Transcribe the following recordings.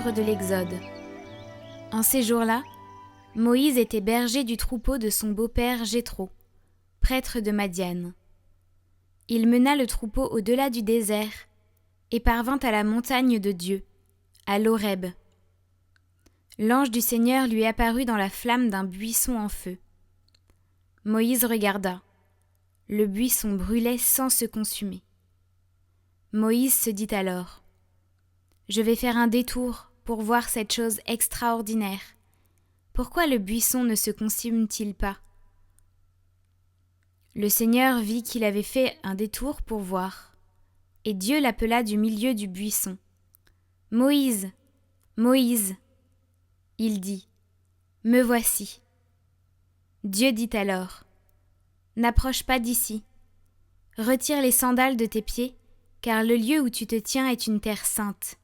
livre de l'Exode. En ces jours-là, Moïse était berger du troupeau de son beau-père Jéthro, prêtre de Madian. Il mena le troupeau au-delà du désert et parvint à la montagne de Dieu, à l'Horeb. L'ange du Seigneur lui apparut dans la flamme d'un buisson en feu. Moïse regarda. Le buisson brûlait sans se consumer. Moïse se dit alors : « Je vais faire un détour pour voir cette chose extraordinaire. Pourquoi le buisson ne se consume-t-il pas ? » Le Seigneur vit qu'il avait fait un détour pour voir, et Dieu l'appela du milieu du buisson. « Moïse, Moïse !» Il dit : « Me voici. » Dieu dit alors : « N'approche pas d'ici. Retire les sandales de tes pieds, car le lieu où tu te tiens est une terre sainte. »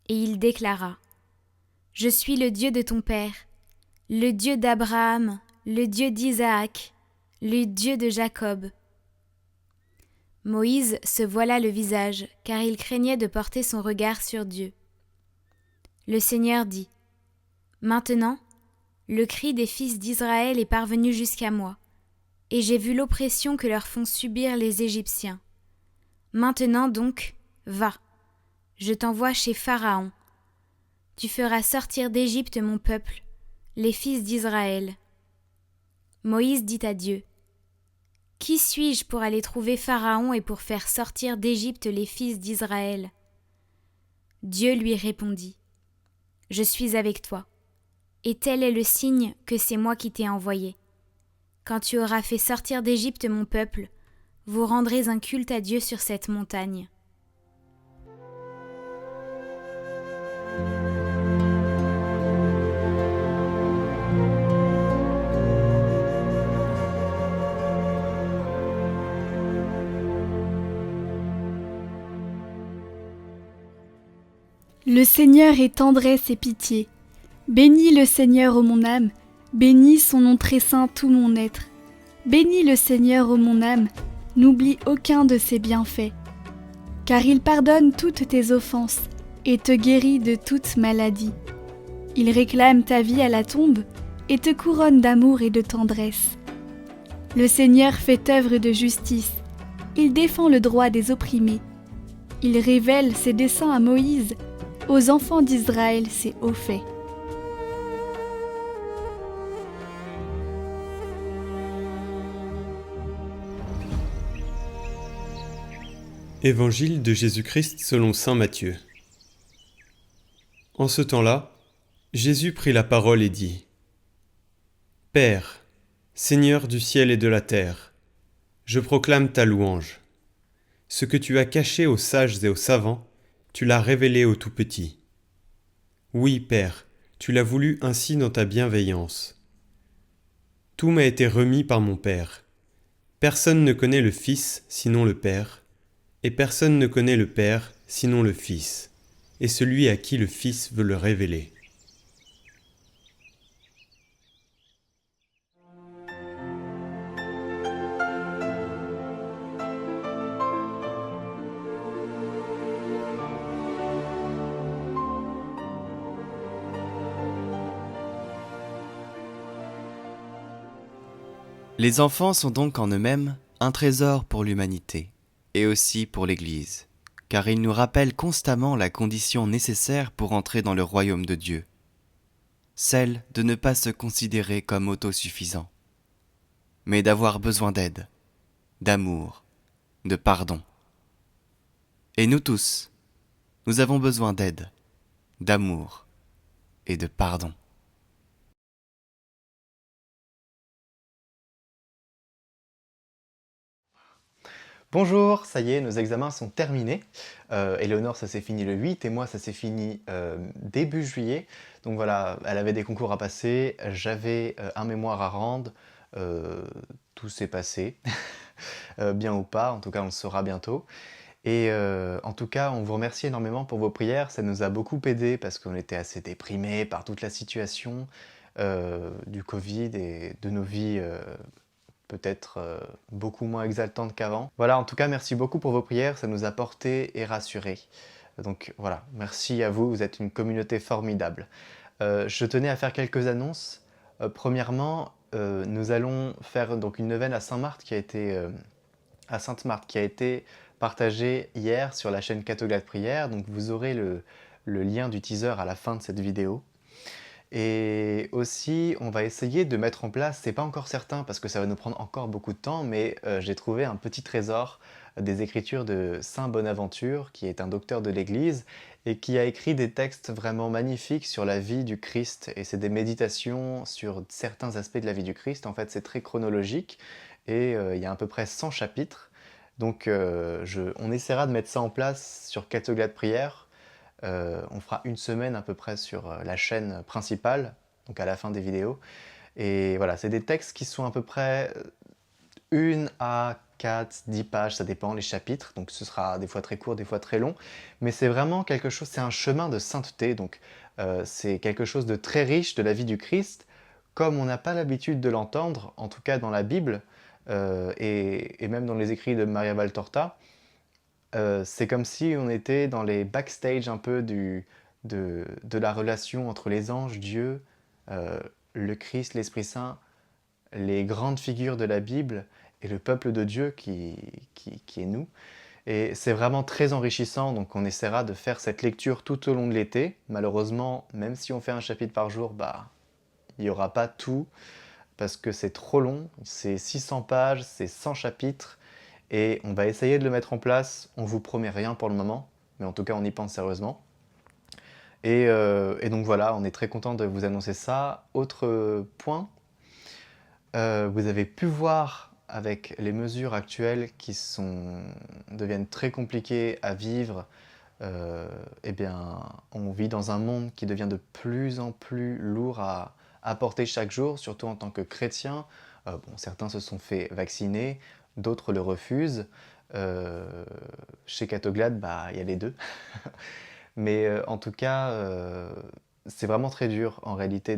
Et il déclara : « Je suis le Dieu de ton père, le Dieu d'Abraham, le Dieu d'Isaac, le Dieu de Jacob. » Moïse se voila le visage, car il craignait de porter son regard sur Dieu. Le Seigneur dit : « Maintenant, le cri des fils d'Israël est parvenu jusqu'à moi, et j'ai vu l'oppression que leur font subir les Égyptiens. Maintenant donc, va, je t'envoie chez Pharaon. Tu feras sortir d'Égypte mon peuple, les fils d'Israël. » Moïse dit à Dieu : « Qui suis-je pour aller trouver Pharaon et pour faire sortir d'Égypte les fils d'Israël ? » Dieu lui répondit : « Je suis avec toi, et tel est le signe que c'est moi qui t'ai envoyé. Quand tu auras fait sortir d'Égypte mon peuple, vous rendrez un culte à Dieu sur cette montagne. » Le Seigneur est tendresse et pitié. Bénis le Seigneur, ô mon âme, bénis son nom très saint tout mon être. Bénis le Seigneur, ô mon âme, n'oublie aucun de ses bienfaits. Car il pardonne toutes tes offenses et te guérit de toute maladie. Il réclame ta vie à la tombe et te couronne d'amour et de tendresse. Le Seigneur fait œuvre de justice, il défend le droit des opprimés. Il révèle ses desseins à Moïse, aux enfants d'Israël ses hauts faits. Évangile de Jésus-Christ selon saint Matthieu. En ce temps-là, Jésus prit la parole et dit : « Père, Seigneur du ciel et de la terre, je proclame ta louange. Ce que tu as caché aux sages et aux savants, tu l'as révélé aux tout-petits. Oui, Père, tu l'as voulu ainsi dans ta bienveillance. Tout m'a été remis par mon Père. Personne ne connaît le Fils sinon le Père, et personne ne connaît le Père sinon le Fils, et celui à qui le Fils veut le révéler. » Les enfants sont donc en eux-mêmes un trésor pour l'humanité, et aussi pour l'Église, car ils nous rappellent constamment la condition nécessaire pour entrer dans le royaume de Dieu, celle de ne pas se considérer comme autosuffisant, mais d'avoir besoin d'aide, d'amour, de pardon. Et nous tous, nous avons besoin d'aide, d'amour et de pardon. Bonjour, ça y est, nos examens sont terminés. Éléonore, ça s'est fini le 8 et moi, ça s'est fini début juillet. Donc voilà, elle avait des concours à passer, j'avais un mémoire à rendre, tout s'est passé, bien ou pas, en tout cas on le saura bientôt. Et en tout cas, on vous remercie énormément pour vos prières, ça nous a beaucoup aidé parce qu'on était assez déprimés par toute la situation du Covid et de nos vies peut-être beaucoup moins exaltantes qu'avant. Voilà, en tout cas, merci beaucoup pour vos prières, ça nous a portés et rassurés. Donc voilà, merci à vous, vous êtes une communauté formidable. Je tenais à faire quelques annonces. Premièrement, nous allons faire donc une neuvaine à à Sainte-Marthe qui a été partagée hier sur la chaîne Catoglade Prière. Donc vous aurez le lien du teaser à la fin de cette vidéo. Et aussi, on va essayer de mettre en place, c'est pas encore certain parce que ça va nous prendre encore beaucoup de temps, mais j'ai trouvé un petit trésor des écritures de Saint Bonaventure, qui est un docteur de l'Église, et qui a écrit des textes vraiment magnifiques sur la vie du Christ. Et c'est des méditations sur certains aspects de la vie du Christ. En fait, c'est très chronologique, et il y a à peu près 100 chapitres. Donc on essaiera de mettre ça en place sur Catoglade Prière. On fera une semaine à peu près sur la chaîne principale, donc à la fin des vidéos. Et voilà, c'est des textes qui sont à peu près 1 à 4, 10 pages, ça dépend les chapitres, donc ce sera des fois très court, des fois très long. Mais c'est vraiment quelque chose, c'est un chemin de sainteté, donc c'est quelque chose de très riche de la vie du Christ, comme on n'a pas l'habitude de l'entendre, en tout cas dans la Bible, et même dans les écrits de Maria Valtorta. C'est comme si on était dans les backstage un peu de la relation entre les anges, Dieu, euh, le Christ, l'Esprit Saint, les grandes figures de la Bible et le peuple de Dieu qui est nous. Et c'est vraiment très enrichissant, donc on essaiera de faire cette lecture tout au long de l'été. Malheureusement, même si on fait un chapitre par jour, il n'y aura pas tout, parce que c'est trop long, c'est 600 pages, c'est 100 chapitres, et on va essayer de le mettre en place. On vous promet rien pour le moment, mais en tout cas on y pense sérieusement. Et donc voilà, on est très content de vous annoncer ça. Autre point, vous avez pu voir avec les mesures actuelles deviennent très compliquées à vivre. Eh bien, on vit dans un monde qui devient de plus en plus lourd à porter chaque jour, surtout en tant que chrétien. Certains se sont fait vacciner, d'autres le refusent. Chez Catoglade, il y a les deux. Mais en tout cas, c'est vraiment très dur en réalité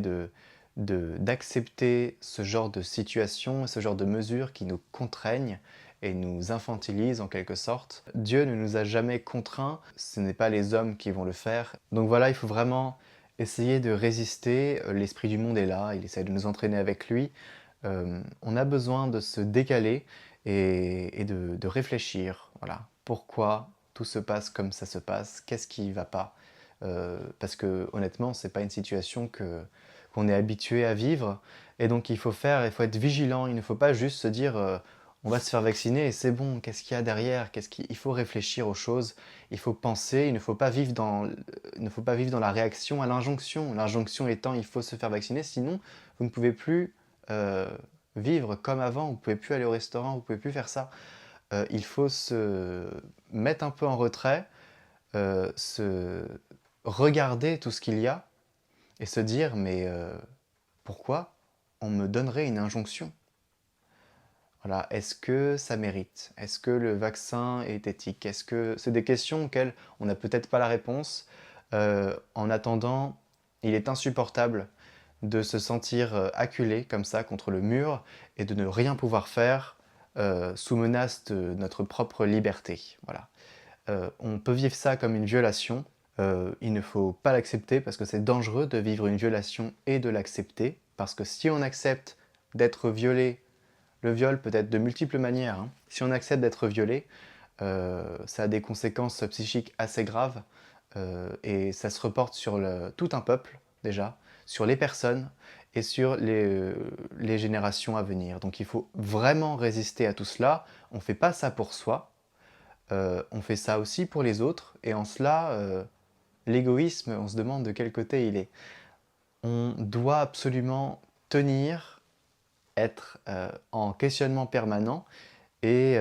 d'accepter ce genre de situation, ce genre de mesures qui nous contraignent et nous infantilisent en quelque sorte. Dieu ne nous a jamais contraints, ce n'est pas les hommes qui vont le faire. Donc voilà, il faut vraiment essayer de résister. L'esprit du monde est là, il essaie de nous entraîner avec lui. On a besoin de se décaler et de réfléchir. Voilà, pourquoi tout se passe comme ça se passe, qu'est-ce qui ne va pas. Parce que honnêtement, c'est pas une situation qu'on est habitué à vivre. Et donc il faut être vigilant, il ne faut pas juste se dire on va se faire vacciner et c'est bon, qu'est-ce qu'il y a derrière, il faut réfléchir aux choses, il faut penser, il ne faut pas vivre dans la réaction à l'injonction. L'injonction étant il faut se faire vacciner, sinon vous ne pouvez plus vivre comme avant, vous ne pouvez plus aller au restaurant, vous ne pouvez plus faire ça. Il faut se mettre un peu en retrait, se regarder tout ce qu'il y a et se dire mais pourquoi on me donnerait une injonction? Voilà, est-ce que ça mérite? Est-ce que le vaccin est éthique? Est-ce que c'est des questions auxquelles on n'a peut-être pas la réponse? En attendant, il est insupportable de se sentir acculé comme ça contre le mur et de ne rien pouvoir faire sous menace de notre propre liberté. Voilà. On peut vivre ça comme une violation. Il ne faut pas l'accepter parce que c'est dangereux de vivre une violation et de l'accepter. Parce que si on accepte d'être violé, le viol peut être de multiples manières. Hein. Si on accepte d'être violé, ça a des conséquences psychiques assez graves. Et ça se reporte sur tout un peuple, déjà, sur les personnes et sur les générations à venir. Donc il faut vraiment résister à tout cela. On ne fait pas ça pour soi, on fait ça aussi pour les autres. Et en cela, l'égoïsme, on se demande de quel côté il est. On doit absolument tenir, être en questionnement permanent et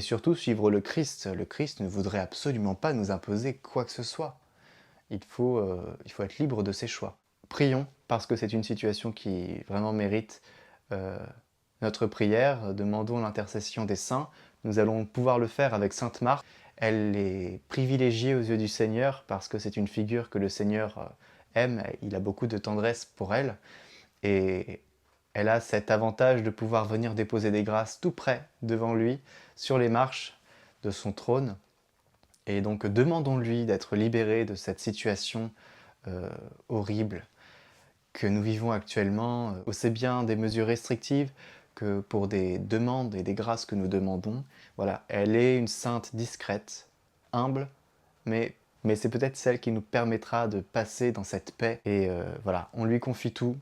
surtout suivre le Christ. Le Christ ne voudrait absolument pas nous imposer quoi que ce soit. Il faut être libre de ses choix. Prions, parce que c'est une situation qui vraiment mérite notre prière. Demandons l'intercession des saints. Nous allons pouvoir le faire avec Sainte Marthe. Elle est privilégiée aux yeux du Seigneur parce que c'est une figure que le Seigneur aime. Il a beaucoup de tendresse pour elle. Et elle a cet avantage de pouvoir venir déposer des grâces tout près devant lui, sur les marches de son trône. Et donc demandons-lui d'être libéré de cette situation horrible que nous vivons actuellement, aussi bien des mesures restrictives que pour des demandes et des grâces que nous demandons. Voilà, elle est une sainte discrète, humble, mais c'est peut-être celle qui nous permettra de passer dans cette paix. Et voilà, on lui confie tout,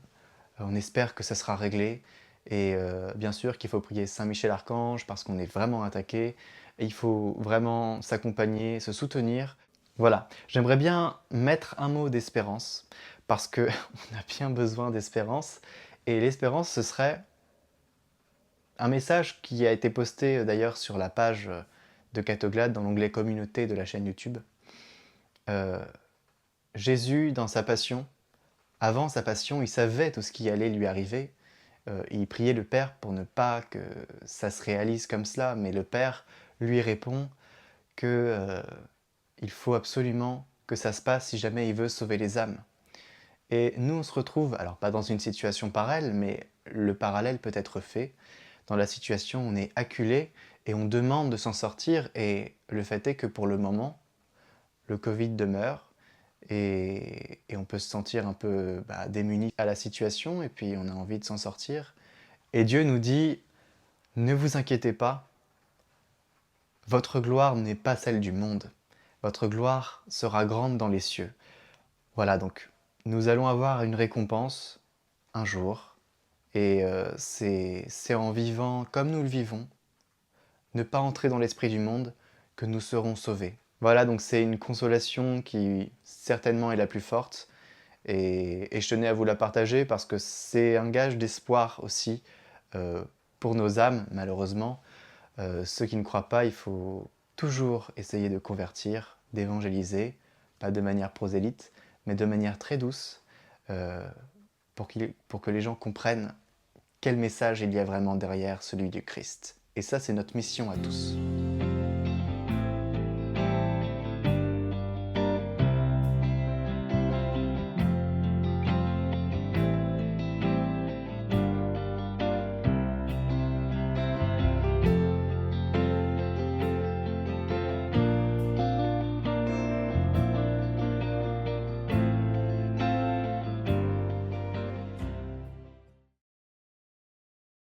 on espère que ça sera réglé. Et bien sûr qu'il faut prier Saint Michel Archange parce qu'on est vraiment attaqué. Et il faut vraiment s'accompagner, se soutenir. Voilà, j'aimerais bien mettre un mot d'espérance parce que on a bien besoin d'espérance. Et l'espérance, ce serait un message qui a été posté d'ailleurs sur la page de Catoglade dans l'onglet communauté de la chaîne YouTube. Jésus, dans sa passion, avant sa passion, il savait tout ce qui allait lui arriver. Il priait le Père pour ne pas que ça se réalise comme cela, mais le Père lui répond que il faut absolument que ça se passe si jamais il veut sauver les âmes. Et nous, on se retrouve, alors pas dans une situation pareille, mais le parallèle peut être fait. Dans la situation, on est acculé et on demande de s'en sortir, et le fait est que pour le moment, le Covid demeure, et on peut se sentir un peu démuni à la situation, et puis on a envie de s'en sortir. Et Dieu nous dit, ne vous inquiétez pas, votre gloire n'est pas celle du monde, votre gloire sera grande dans les cieux. Voilà, donc nous allons avoir une récompense un jour, et c'est en vivant comme nous le vivons, ne pas entrer dans l'esprit du monde, que nous serons sauvés. Voilà, donc c'est une consolation qui certainement est la plus forte, et je tenais à vous la partager parce que c'est un gage d'espoir aussi pour nos âmes, malheureusement. Ceux qui ne croient pas, il faut toujours essayer de convertir, d'évangéliser, pas de manière prosélyte, mais de manière très douce, pour que les gens comprennent quel message il y a vraiment derrière celui du Christ. Et ça, c'est notre mission à tous.